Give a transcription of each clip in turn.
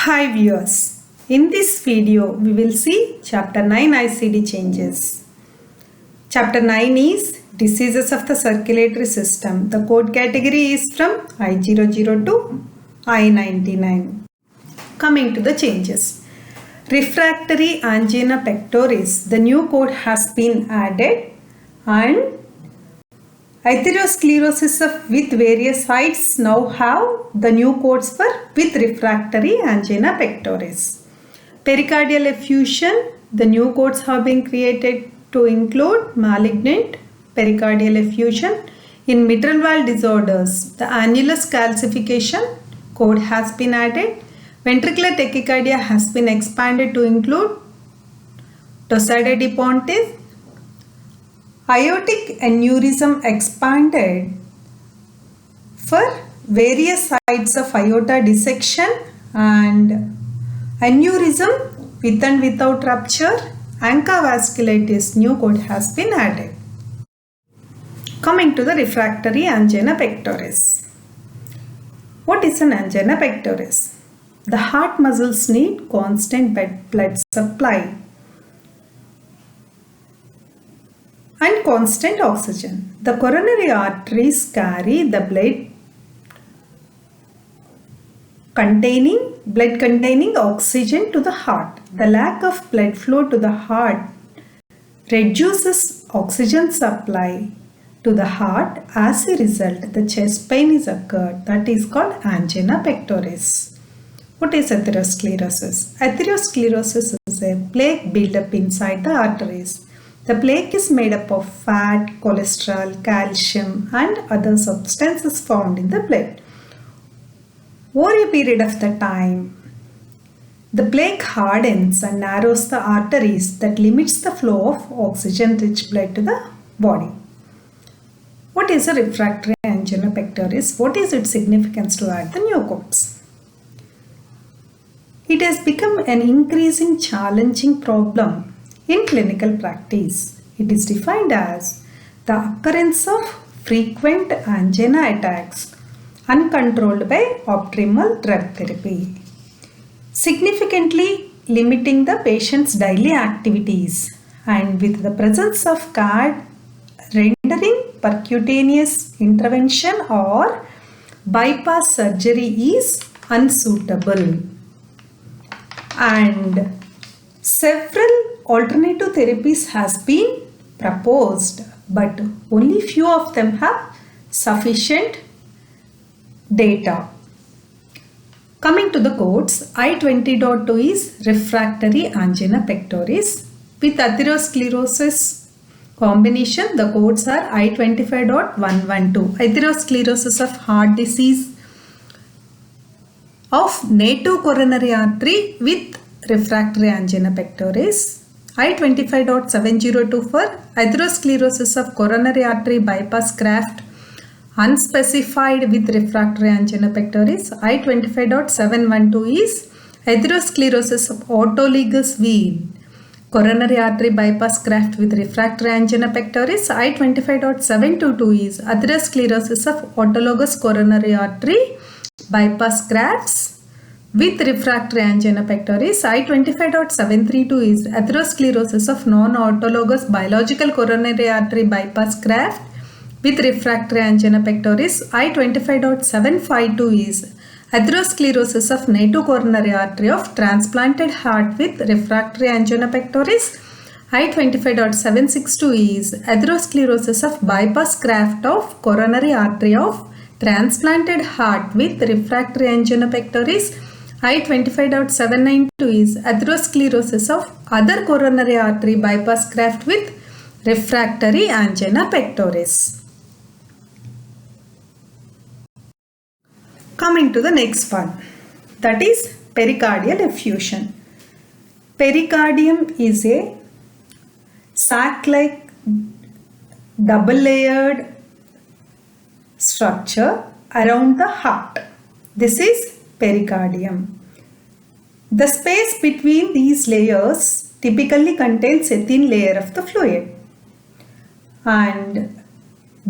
Hi viewers, in this video we will see Chapter 9 ICD changes. Chapter 9 is Diseases of the Circulatory System. The code category is from I00 to I99. Coming to the changes. Refractory angina pectoris, the new code has been added, and atherosclerosis with various sites now have the new codes for with refractory angina pectoris. Pericardial effusion, the new codes have been created to include malignant pericardial effusion. In mitral valve disorders, the annulus calcification code has been added. Ventricular tachycardia has been expanded to include torsade de pontis. Aortic aneurysm expanded for various sites of aorta dissection and aneurysm with and without rupture. ANCA vasculitis new code has been added. Coming to the refractory angina pectoris. What is an angina pectoris? The heart muscles need constant blood supply and constant oxygen. The coronary arteries carry the blood containing oxygen to the heart. The lack of blood flow to the heart reduces oxygen supply to the heart. As a result, the chest pain is occurred. That is called angina pectoris. What is atherosclerosis? Atherosclerosis is a plaque buildup inside the arteries. The plaque is made up of fat, cholesterol, calcium and other substances found in the blood. Over a period of the time, the plaque hardens and narrows the arteries that limits the flow of oxygen-rich blood to the body. What is a refractory angina pectoris? What is its significance to add the new codes? It has become an increasing challenging problem in clinical practice. It is defined as the occurrence of frequent angina attacks uncontrolled by optimal drug therapy, significantly limiting the patient's daily activities, and with the presence of CAD rendering percutaneous intervention or bypass surgery is unsuitable. And several alternative therapies has been proposed, but only few of them have sufficient data. Coming to the codes, I20.2 is refractory angina pectoris. With atherosclerosis combination, the codes are I25.112. Atherosclerosis of heart disease of native coronary artery with refractory angina pectoris. I25.702 for atherosclerosis of coronary artery bypass graft unspecified with refractory angina pectoris. I25.712 is atherosclerosis of autologous vein coronary artery bypass graft with refractory angina pectoris. I25.722 is atherosclerosis of autologous coronary artery bypass grafts with refractory angina pectoris. I25.732 is atherosclerosis of non-autologous biological coronary artery bypass graft with refractory angina pectoris. I25.752 is atherosclerosis of native coronary artery of transplanted heart with refractory angina pectoris. I25.762 is atherosclerosis of bypass graft of coronary artery of transplanted heart with refractory angina pectoris. I25.792 is atherosclerosis of other coronary artery bypass graft with refractory angina pectoris. Coming to the next one, that is pericardial effusion. Pericardium is a sac-like double-layered structure around the heart. This is pericardium. The space between these layers typically contains a thin layer of the fluid, and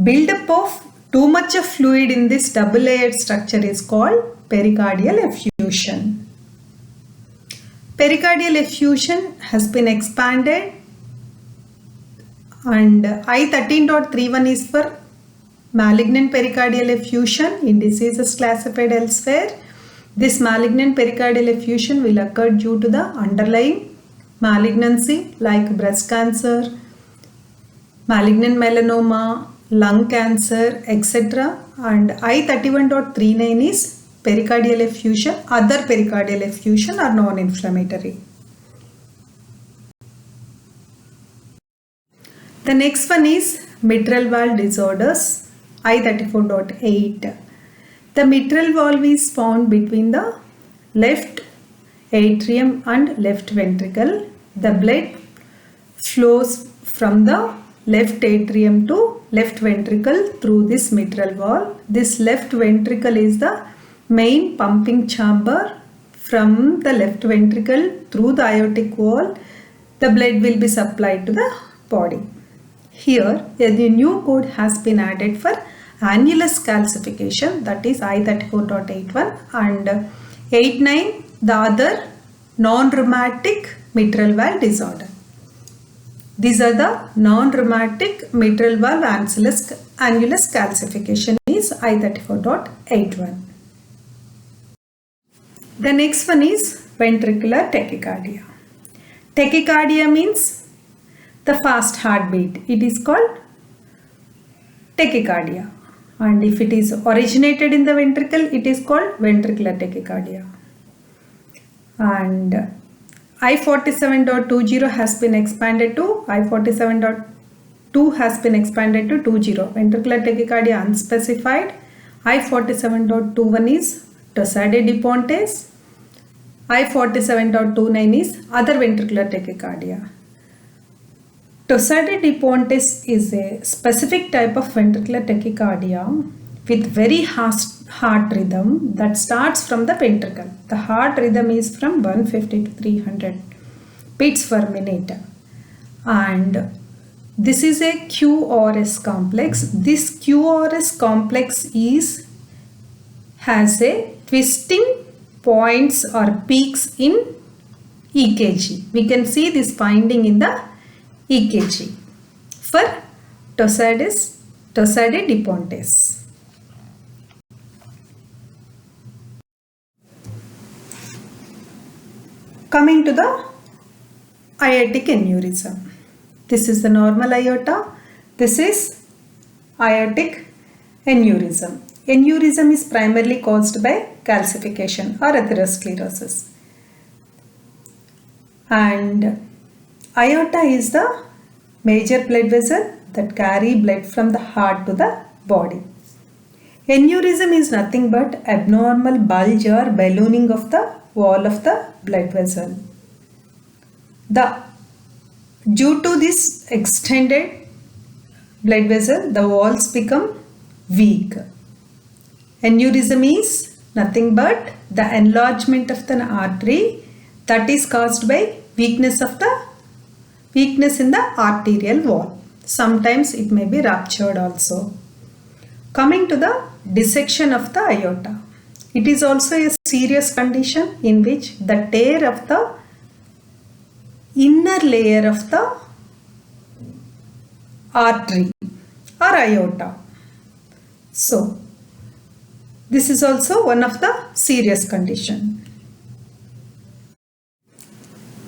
buildup of too much of fluid in this double layered structure is called pericardial effusion. Pericardial effusion has been expanded, and I13.31 is for malignant pericardial effusion in diseases classified elsewhere. This malignant pericardial effusion will occur due to the underlying malignancy like breast cancer, malignant melanoma, lung cancer, etc. And I31.39 is pericardial effusion. Other pericardial effusion are non-inflammatory. The next one is mitral valve disorders, I34.8. The mitral valve is found between the left atrium and left ventricle. The blood flows from the left atrium to left ventricle through this mitral valve. This left ventricle is the main pumping chamber. From the left ventricle through the aortic wall, the blood will be supplied to the body. Here, the new code has been added for annulus calcification, that is I34.81, and 89 the other non-rheumatic mitral valve disorder. These are the non-rheumatic mitral valve annulus calcification is I34.81. The next one is ventricular tachycardia. Tachycardia means the fast heartbeat. It is called tachycardia. And if it is originated in the ventricle, it is called ventricular tachycardia. And I47.20 has been expanded to I47.2 has been expanded to 20. Ventricular tachycardia unspecified. I47.21 is torsade de Pontes. I47.29 is other ventricular tachycardia. Torsade de Pontes is a specific type of ventricular tachycardia with very fast heart rhythm that starts from the ventricle. The heart rhythm is from 150 to 300 beats per minute. And this is a QRS complex. This QRS complex has a twisting points or peaks in EKG. We can see this finding in the EKG for torsade de Pontes. Coming to the aortic aneurysm. This is the normal aorta. This is aortic aneurysm. Aneurysm is primarily caused by calcification or atherosclerosis. And aorta is the major blood vessel that carry blood from the heart to the body. Aneurysm is nothing but abnormal bulge or ballooning of the wall of the blood vessel. Due to this extended blood vessel, the walls become weak. Aneurysm is nothing but the enlargement of the artery that is caused by weakness in the arterial wall. Sometimes it may be ruptured also. Coming to the dissection of the aorta. It is also a serious condition in which the tear of the inner layer of the artery or aorta. So, this is also one of the serious condition.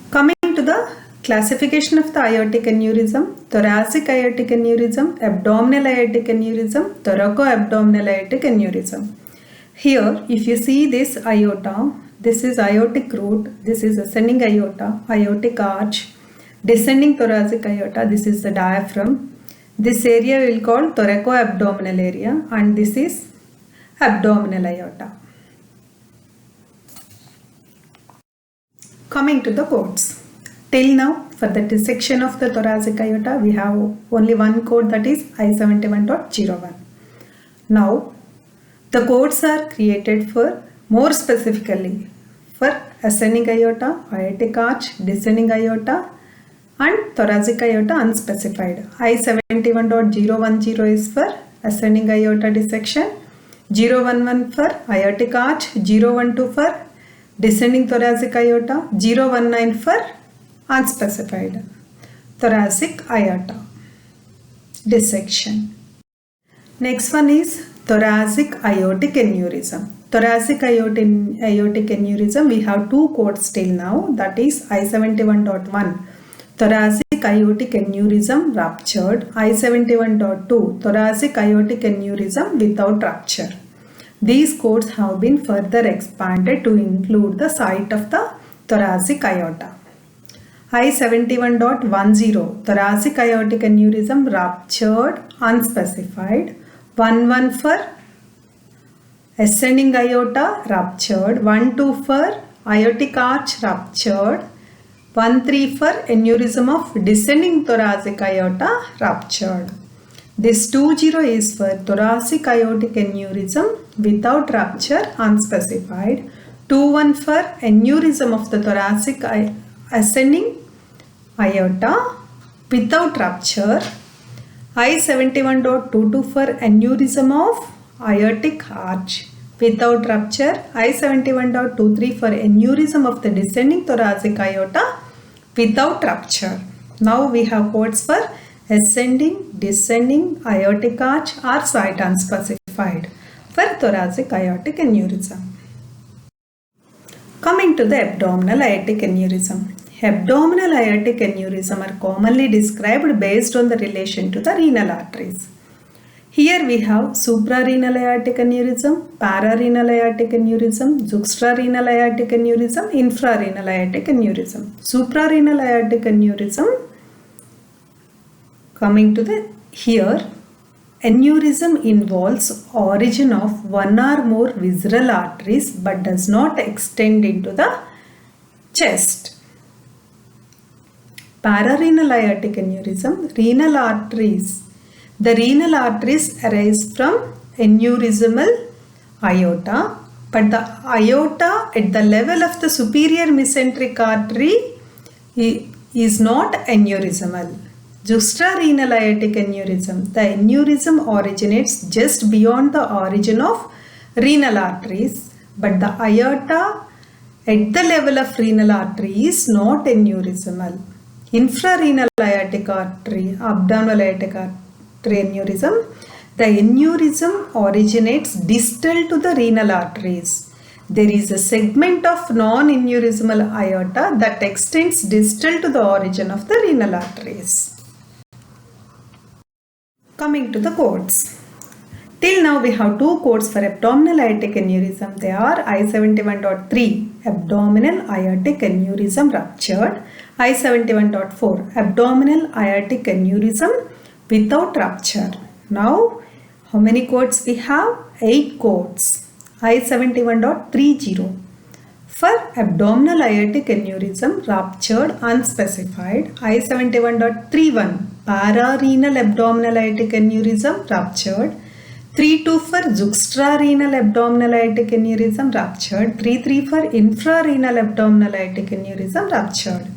Coming to the classification of the aortic aneurysm: thoracic aortic aneurysm, abdominal aortic aneurysm, thoracoabdominal aortic aneurysm. Here, if you see this aorta, this is aortic root, this is ascending aorta, aortic arch, descending thoracic aorta, this is the diaphragm. This area we will call thoracoabdominal area, and this is abdominal aorta. Coming to the codes. Till now, for the dissection of the thoracic aorta, we have only one code, that is I71.01. Now, the codes are created for more specifically for ascending aorta, aortic arch, descending aorta, and thoracic aorta unspecified. I71.010 is for ascending aorta dissection, 011 for aortic arch, 012 for descending thoracic aorta, 019 for unspecified thoracic aorta dissection. Next one is thoracic aortic aneurysm. Thoracic aortic aneurysm, we have two codes till now, that is I71.1 thoracic aortic aneurysm ruptured, I71.2 thoracic aortic aneurysm without rupture. These codes have been further expanded to include the site of the thoracic aorta. I71.10 thoracic aortic aneurysm ruptured unspecified, 11 for ascending aorta ruptured, 12 for aortic arch ruptured, 13 for aneurysm of descending thoracic aorta ruptured. This 20 is for thoracic aortic aneurysm without rupture unspecified, 21 for aneurysm of the thoracic ascending aorta without rupture, I71.22 for aneurysm of aortic arch without rupture, I71.23 for aneurysm of the descending thoracic aorta without rupture. Now we have codes for ascending, descending, aortic arch or site unspecified for thoracic aortic aneurysm. Coming to the abdominal aortic aneurysm. Abdominal aortic aneurysm are commonly described based on the relation to the renal arteries. Here we have suprarenal aortic aneurysm, pararenal aortic aneurysm, juxtarenal aortic aneurysm, infrarenal aortic aneurysm. Suprarenal aortic aneurysm, coming to the here, aneurysm involves origin of one or more visceral arteries but does not extend into the chest. Pararenal aortic aneurysm, renal arteries. The renal arteries arise from aneurysmal aorta, but the aorta at the level of the superior mesenteric artery is not aneurysmal. Juxtarenal aortic aneurysm. The aneurysm originates just beyond the origin of renal arteries, but the aorta at the level of renal artery is not aneurysmal. Infrarenal aortic artery, abdominal aortic artery aneurysm. The aneurysm originates distal to the renal arteries. There is a segment of non-aneurysmal aorta that extends distal to the origin of the renal arteries. Coming to the codes. Till now we have two codes for abdominal aortic aneurysm. They are I71.3 abdominal aortic aneurysm ruptured, I71.4 abdominal aortic aneurysm without rupture. Now how many codes we have? 8 codes. I71.30 for abdominal aortic aneurysm ruptured unspecified, I71.31 pararenal abdominal aortic aneurysm ruptured, 32 for juxtarenal abdominal aortic aneurysm ruptured, 33 for infrarenal abdominal aortic aneurysm ruptured,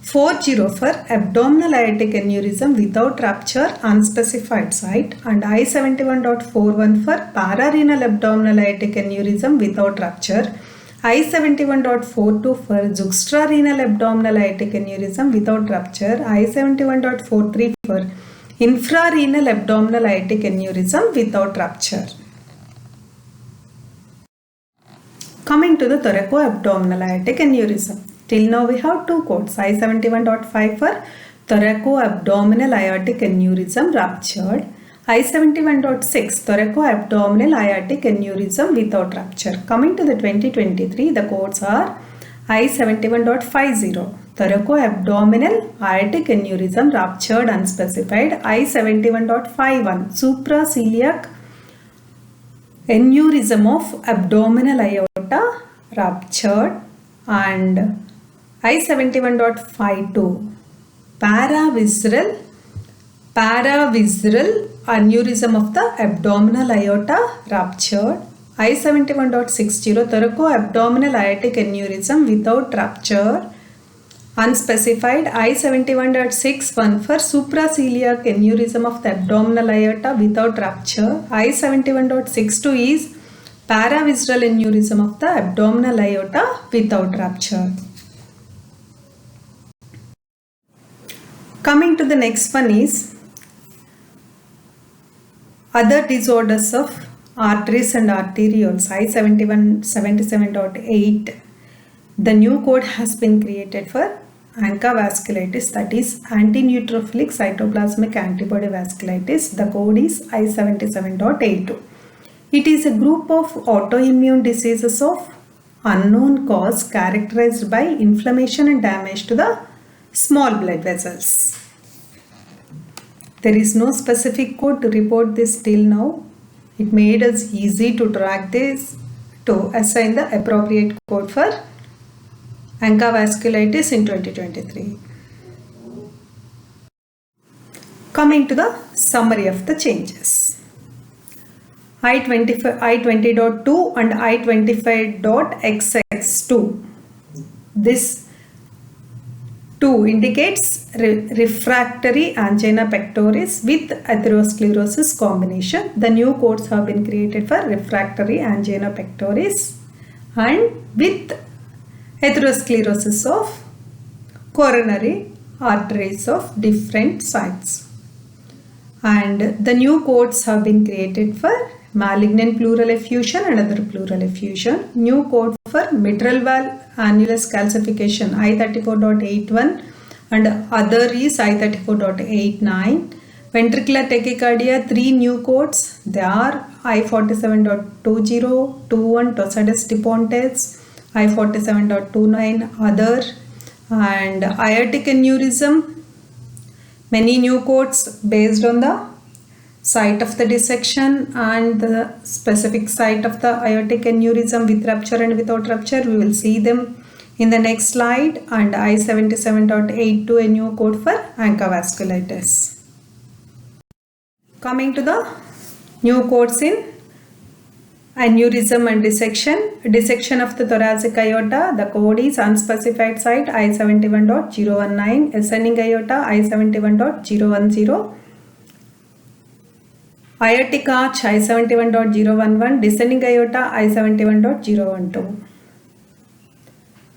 40 for abdominal aortic aneurysm without rupture unspecified site, and I71.41 for pararenal abdominal aortic aneurysm without rupture, I71.42 for juxtarenal abdominal aortic aneurysm without rupture, I71.43 for infrarenal abdominal aortic aneurysm without rupture. Coming to the thoracoabdominal aortic aneurysm. Till now we have two codes. I71.5 for thoracoabdominal aortic aneurysm ruptured, I71.6 thoracoabdominal aortic aneurysm without rupture. Coming to the 2023, the codes are I71.50 thoracoabdominal aortic aneurysm ruptured unspecified, I71.51 supraceliac aneurysm of abdominal aorta ruptured, and I71.52 paravisceral aneurysm of the abdominal aorta ruptured, I71.60 thoracoabdominal aortic aneurysm without rupture unspecified, I71.61 for supraceliac aneurysm of the abdominal aorta without rupture, I71.62 is Paravisceral aneurysm of the abdominal aorta without rupture. Coming to the next one is other disorders of arteries and arterioles. I-77.8. The new code has been created for ANCA vasculitis, that is antineutrophilic cytoplasmic antibody vasculitis. The code is I-77.82. It is a group of autoimmune diseases of unknown cause characterized by inflammation and damage to the small blood vessels. There is no specific code to report this till now. It made us easy to track this, to assign the appropriate code for ANCA vasculitis in 2023. Coming to the summary of the changes. I20.2 and I25.xx2. This 2 indicates refractory angina pectoris with atherosclerosis combination. The new codes have been created for refractory angina pectoris and with atherosclerosis of coronary arteries of different sites. And the new codes have been created for malignant pleural effusion and other pleural effusion. New code for mitral valve annulus calcification I34.81 and other is I34.89. Ventricular tachycardia, 3 new codes. They are I47.20, 21 Tosadus depontes, I47.29 other, and aortic aneurysm. Many new codes based on the site of the dissection and the specific site of the aortic aneurysm with rupture and without rupture. We will see them in the next slide. And I77.82, a new code for ANCA vasculitis. Coming to the new codes in aneurysm and dissection of the thoracic aorta. The code is unspecified site I71.019, ascending aorta I71.010, aortic arch I71.011, descending aorta I71.012,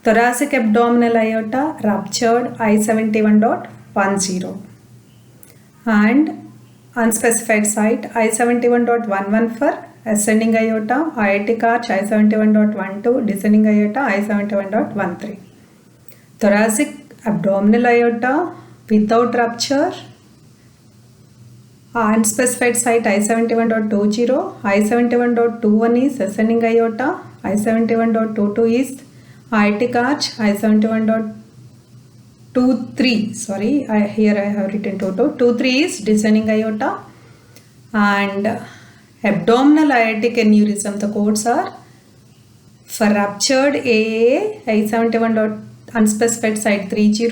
thoracic abdominal aorta ruptured I71.10, and unspecified site I71.11 for ascending aorta, aortic arch I71.12, descending aorta I71.13. Thoracic abdominal aorta without rupture, unspecified site I71.20, I71.21 is ascending aorta, I71.22 is aortic arch, I71.23, sorry, here I have written 23 is descending aorta, and abdominal aortic aneurysm. The codes are for ruptured AA I71. Unspecified site 30,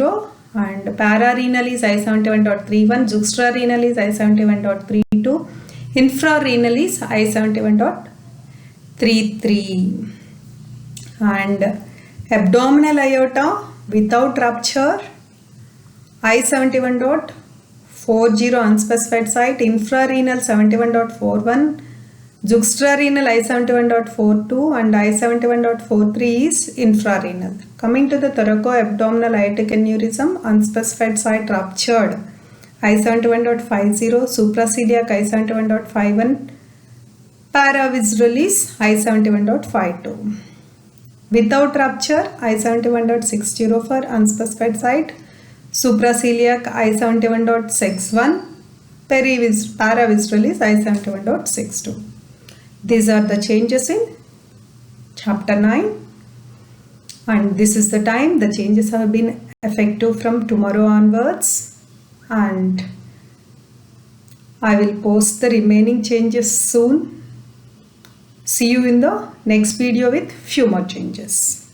and pararenal is I71.31, juxtarenal is I71.32, infrarenal is I71.33, and abdominal aorta without rupture I71.40 unspecified site, infrarenal 71.41, juxtarenal I71.42 and I71.43 is infrarenal. Coming to the thoracoabdominal aortic aneurysm, unspecified site ruptured I71.50, supraceliac I71.51, paravisceral is I71.52. Without rupture I71.60 for unspecified site, supraceliac I71.61, paravisceral is I71.62. These are the changes in chapter 9, and this is the time. The changes have been effective from tomorrow onwards, and I will post the remaining changes soon. See you in the next video with few more changes.